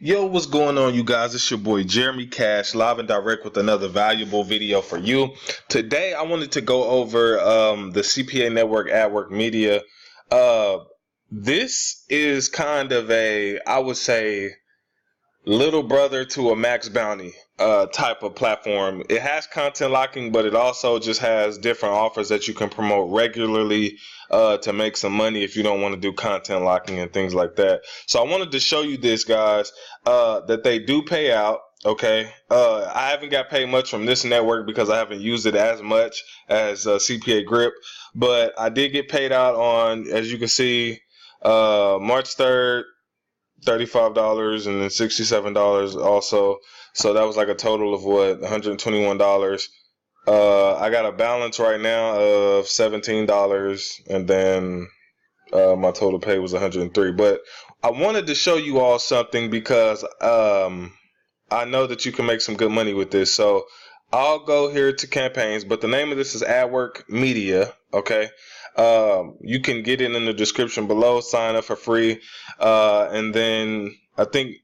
Yo, what's going on, you guys? It's your boy Jeremy Cash, live and direct with another valuable video for you. Today, I wanted to go over the CPA network AdWork Media. This is kind of I would say, little brother to a Max Bounty type of platform. It has content locking, but it also just has different offers that you can promote regularly to make some money if you don't want to do content locking and things like that. So I wanted to show you this, guys, that they do pay out. Okay, I haven't got paid much from this network because I haven't used it as much as CPA Grip, but I did get paid out on, as you can see, March 3rd. $35 and then $67 also. So that was like a total of what, $121. I got a balance right now of $17, and then my total pay was $103. But I wanted to show you all something because I know that you can make some good money with this. So I'll go here to campaigns, but the name of this is AdWork Media. Okay. You can get it in the description below, sign up for free, and then I think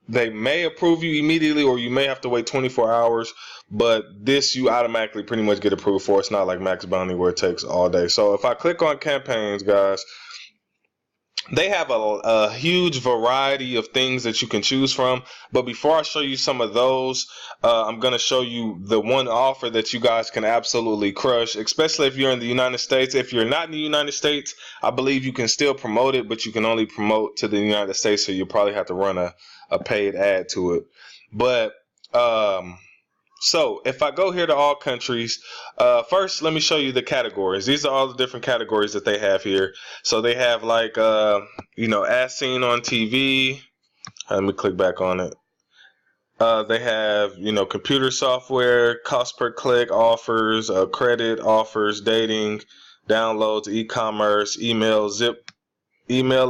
they may approve you immediately, or you may have to wait 24 hours, but this you automatically pretty much get approved for. It's not like Max Bounty where it takes all day. So if I click on campaigns, guys, they have a huge variety of things that you can choose from. But before I show you some of those, I'm going to show you the one offer that you guys can absolutely crush, especially if you're in the United States. If you're not in the United States, I believe you can still promote it, but you can only promote to the United States, so you'll probably have to run a paid ad to it. But so if I go here to all countries, first let me show you the categories. These are all the different categories that they have here. So they have like, as seen on TV. Let me click back on it. They have, computer software, cost per click, offers, credit, offers, dating, downloads, e-commerce, email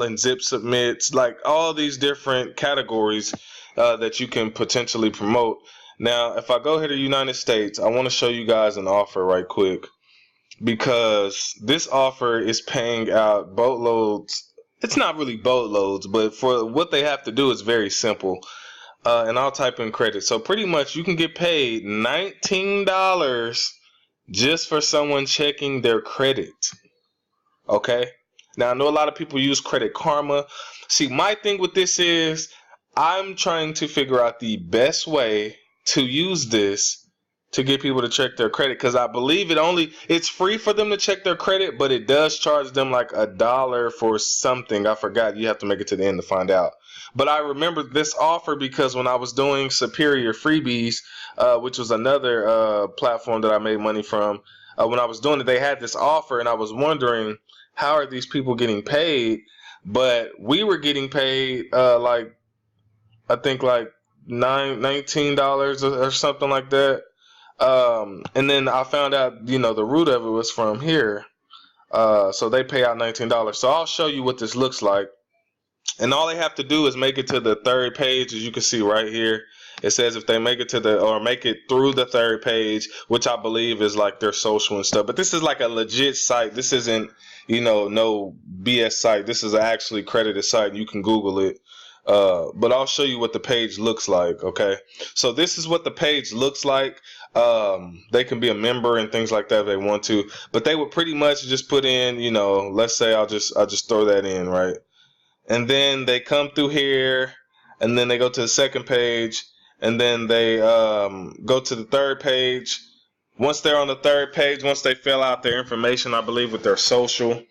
and zip submits, like all these different categories that you can potentially promote. Now, if I go here to United States, I want to show you guys an offer right quick, because this offer is paying out boatloads. It's not really boatloads, but for what they have to do, it's very simple. And I'll type in credit. So pretty much you can get paid $19 just for someone checking their credit. Okay. Now, I know a lot of people use Credit Karma. See, my thing with this is I'm trying to figure out the best way to use this to get people to check their credit, because I believe it's free for them to check their credit, but it does charge them like $1 for something. I forgot. You have to make it to the end to find out. But I remember this offer because when I was doing Superior Freebies, which was another platform that I made money from, when I was doing it, they had this offer, and I was wondering, how are these people getting paid? But we were getting paid I think like $19 or something like that. And then I found out, the root of it was from here. So they pay out $19. So I'll show you what this looks like. And all they have to do is make it to the third page, as you can see right here. It says if they make it make it through the third page, which I believe is like their social and stuff. But this is like a legit site. This isn't, no BS site. This is an actually credited site. You can Google it. But I'll show you what the page looks like. Okay. So this is what the page looks like. They can be a member and things like that if they want to, but they would pretty much just put in, let's say I'll just throw that in, right? And then they come through here, and then they go to the second page, and then they go to the third page. Once they're on the third page, once they fill out their information, I believe with their social,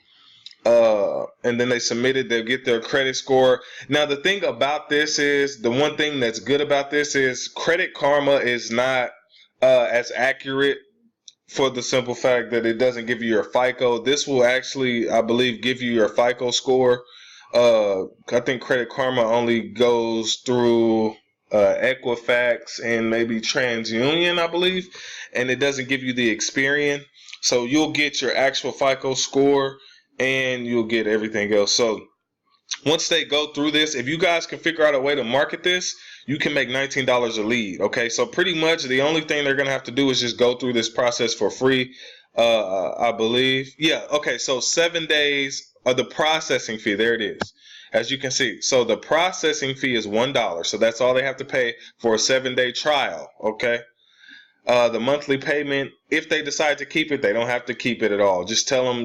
and then they submit it, they'll get their credit score. Now, the thing about this is, the one thing that's good about this is Credit Karma is not as accurate, for the simple fact that it doesn't give you your FICO. This will actually, I believe, give you your FICO score. I think Credit Karma only goes through Equifax and maybe TransUnion, I believe, and it doesn't give you the Experian. So you'll get your actual FICO score and you'll get everything else. So once they go through this, if you guys can figure out a way to market this, you can make $19 a lead. Okay, so pretty much the only thing they're going to have to do is just go through this process for free, I believe. Yeah, okay, so 7 days of the processing fee. There it is. as you can see. So the processing fee is $1. So that's all they have to pay for a 7-day trial. Okay. The monthly payment, if they decide to keep it, they don't have to keep it at all. Just tell them,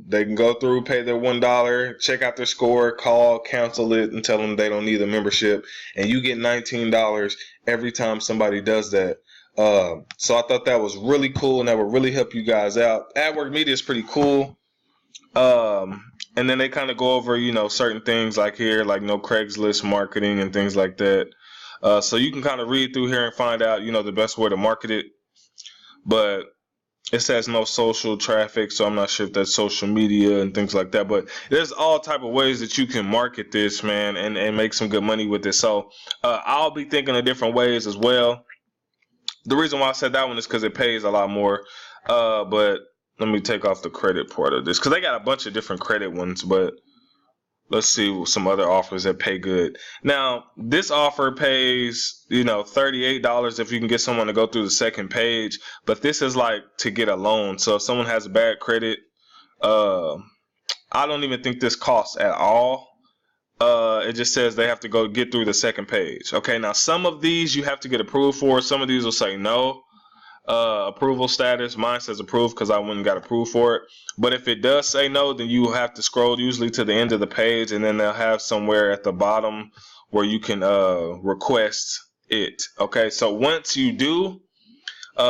they can go through, pay their $1, check out their score, call, cancel it, and tell them they don't need the membership. And you get $19 every time somebody does that. So I thought that was really cool, and that would really help you guys out. AdWork Media is pretty cool. And then they kind of go over, certain things like here, like no Craigslist marketing and things like that. So you can kind of read through here and find out, the best way to market it. But it says no social traffic, so I'm not sure if that's social media and things like that. But there's all type of ways that you can market this, man, and make some good money with it. So I'll be thinking of different ways as well. The reason why I said that one is because it pays a lot more. But let me take off the credit part of this, because they got a bunch of different credit ones, but let's see some other offers that pay good. Now, this offer pays, $38 if you can get someone to go through the second page. But this is like to get a loan. So if someone has bad credit, I don't even think this costs at all. It just says they have to go get through the second page. Okay, now some of these you have to get approved for. Some of these will say no. Approval status, mine says approved because I went and got approved for it. But if it does say no, then you have to scroll usually to the end of the page, and then they'll have somewhere at the bottom where you can request it. Okay, so once you do,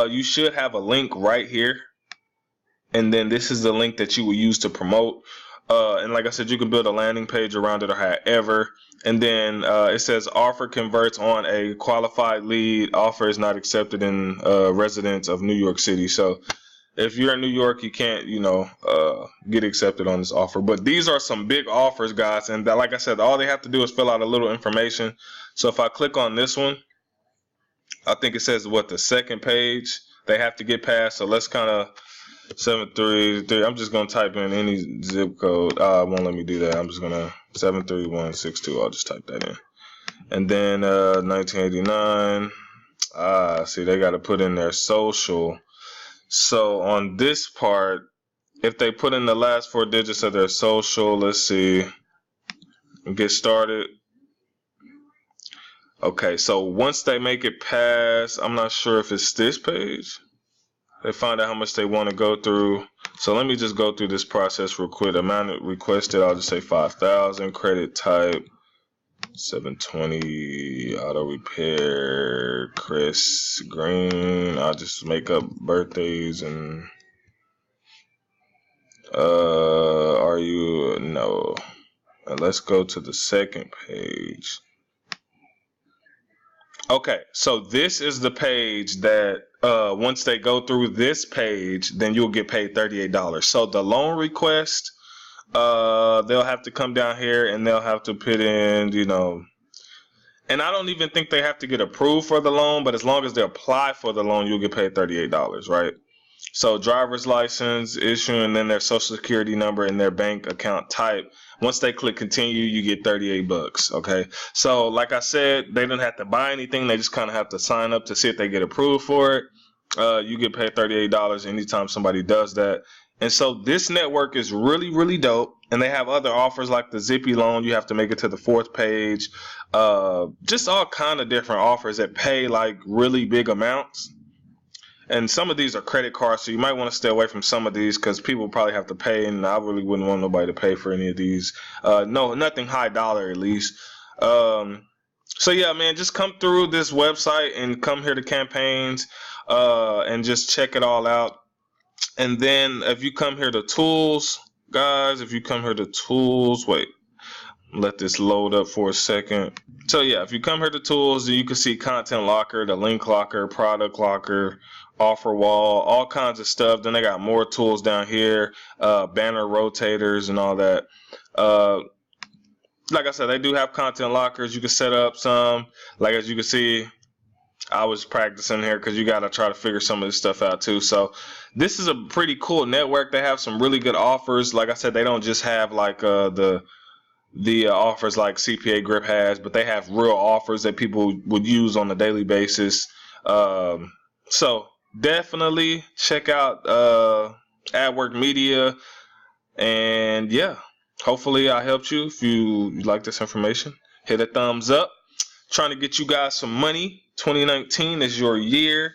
you should have a link right here, and then this is the link that you will use to promote. And like I said, you can build a landing page around it or however. And then it says offer converts on a qualified lead. Offer is not accepted in residents of New York City. So if you're in New York, you can't, get accepted on this offer. But these are some big offers, guys. And like I said, all they have to do is fill out a little information. So if I click on this one, I think it says the second page they have to get past. So let's kind of 733. I'm just gonna type in any zip code. It won't let me do that. I'm just gonna 73162. I'll just type that in. And then 1989. See, they got to put in their social. So on this part, if they put in the last 4 digits of their social, let's see, get started. Okay, so once they make it past, I'm not sure if it's this page. They find out how much they want to go through. So let me just go through this process real quick. Amount requested, I'll just say 5,000. Credit type 720. Auto repair. Chris Green. I'll just make up birthdays and are you no. And let's go to the second page. Okay, so this is the page that once they go through this page, then you'll get paid $38. So the loan request, they'll have to come down here and they'll have to put in, and I don't even think they have to get approved for the loan, but as long as they apply for the loan, you'll get paid $38, right? So driver's license, issue, and then their social security number and their bank account type. Once they click continue, you get $38. Okay. So like I said, they don't have to buy anything. They just kind of have to sign up to see if they get approved for it. You get paid $38 anytime somebody does that. And so this network is really, really dope. And they have other offers like the Zippy loan. You have to make it to the 4th page. Just all kind of different offers that pay like really big amounts. And some of these are credit cards, so you might want to stay away from some of these because people probably have to pay, and I really wouldn't want nobody to pay for any of these. No, nothing high dollar at least. So yeah, man, just come through this website and come here to campaigns and just check it all out. And then if you come here to tools, guys, wait, let this load up for a second. So yeah, if you come here to tools, then you can see content locker, the link locker, product locker, offer wall, all kinds of stuff. Then they got more tools down here, banner rotators and all that. Like I said, they do have content lockers. You can set up some. Like as you can see, I was practicing here because you got to try to figure some of this stuff out too. So this is a pretty cool network. They have some really good offers. Like I said, they don't just have like the offers like CPA Grip has, but they have real offers that people would use on a daily basis. So definitely check out AdWork Media. And yeah, hopefully I helped you. If you like this information, hit a thumbs up. Trying to get you guys some money. 2019 is your year,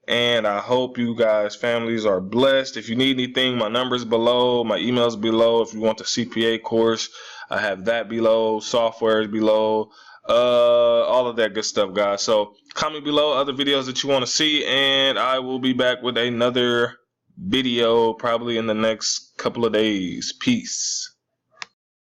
and I hope you guys' families are blessed. If you need anything, my number's below, my email's below. If you want the CPA course, I have that below. Software is below. All of that good stuff, guys. So comment below other videos that you want to see, and I will be back with another video probably in the next couple of days. Peace.